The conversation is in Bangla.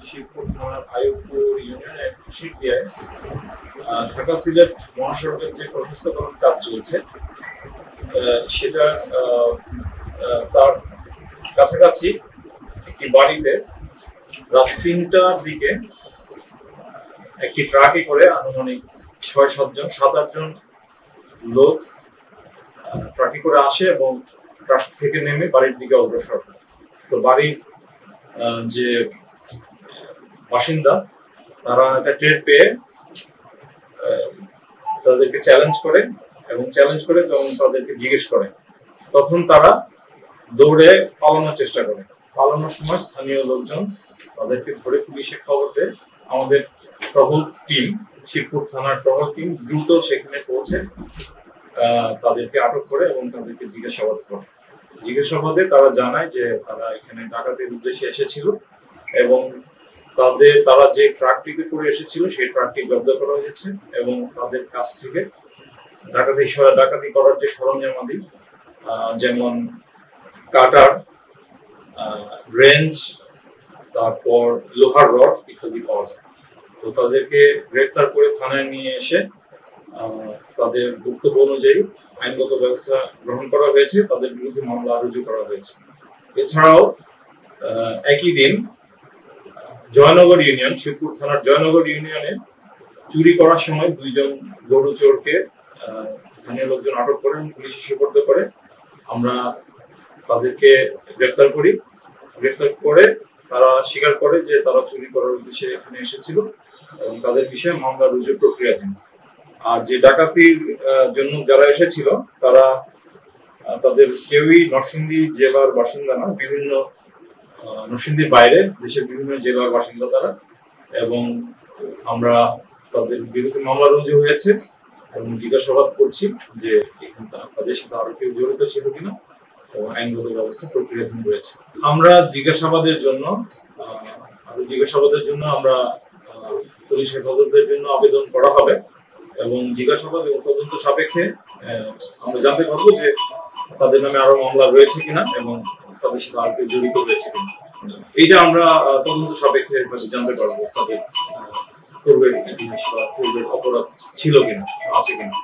শিবপুর থানার আইয়ুবপুর ইউনিয়নের শিবদিয়ায় ঢাকা সিলেট মহাসড়কের যে প্রশস্তকরণ কাজ চলছে সেটা তার কাছাকাছি একটি বাড়িতে রাত ৩টার দিকে একটি ট্রাকে করে আনুমানিক ৬-৭ জন লোক ট্রাকে করে আসে এবং ট্রাক থেকে নেমে বাড়ির দিকে অগ্রসর হয়। তো বাড়ির যে বাসিন্দা তারা একটা টের পেয়ে তাদেরকে চ্যালেঞ্জ করে তখন তাদেরকে জিজ্ঞেস করে, তখন তারা দৌড়ে পালানোর চেষ্টা করে। পালানোর সময় স্থানীয় লোকজন তাদেরকে ধরে পুলিশে খবর দেয়। আমাদের টহল টিম, শিবপুর থানার টহল টিম দ্রুত সেখানে পৌঁছে তাদেরকে আটক করে এবং তাদেরকে জিজ্ঞাসাবাদ করে। জিজ্ঞাসাবাদে তারা জানায় যে তারা এখানে ডাকাতির উদ্দেশ্যে এসেছিল এবং তারা যে ট্রাকটিতে করে এসেছিল সেই ট্রাকটি জব্দ করা হয়েছে এবং তাদের কাছ থেকে ডাকাতি করার যে সরঞ্জামাদি যেমন কাটার, রেঞ্জ, তারপর লোহার রড ইত্যাদি পাওয়া যায়। তো তাদেরকে গ্রেপ্তার করে থানায় নিয়ে এসে তাদের বক্তব্য অনুযায়ী আইনগত ব্যবস্থা গ্রহণ করা হয়েছে, তাদের বিরুদ্ধে মামলা রুজু করা হয়েছে। এছাড়াও একই দিন জয়নগর ইউনিয়ন, শিবপুর থানার জয়নগর ইউনিয়নে চুরি করার সময় 2 জন গরু চোরকে স্থানীয় লোকজন আটক করে এবং পুলিশে সোপর্দ করে। আমরা তাদেরকে গ্রেফতার করে তারা স্বীকার করে যে তারা চুরি করার উদ্দেশ্যে এখানে এসেছিল এবং তাদের বিষয়ে মামলা রুজু প্রক্রিয়াধীন। আর যে ডাকাতির জন্য যারা এসেছিল তারা তাদের কেউই নরসিংদী জেলার বাসিন্দা না, বিভিন্ন নরসিংদীর বাইরে দেশের বিভিন্ন জেলার বাসিন্দা তারা, এবং আমরা তাদের বিরুদ্ধে মামলা রুজু হয়েছে এবং জিজ্ঞাসাবাদ করছি যে তাদের সাথে আরো কেউ জড়িত ছিল কিনা এবং আইনগত ব্যবস্থা প্রক্রিয়াধীন রয়েছে। আমরা জিজ্ঞাসাবাদের জন্য আমরা পুলিশ হেফাজতের জন্য আবেদন করা হবে এবং জিজ্ঞাসাবাদ এবং তদন্ত সাপেক্ষে আমরা জানতে পারবো যে তাদের নামে আরো মামলা রয়েছে কিনা এবং তাদের সাথে আর কেউ জড়িত রয়েছে কিনা। এইটা আমরা তদন্ত সাপেক্ষে জানতে পারবো তাদের পূর্বের ইতিহাস বা পূর্বের অপরাধ ছিল কিনা, আছে কিনা।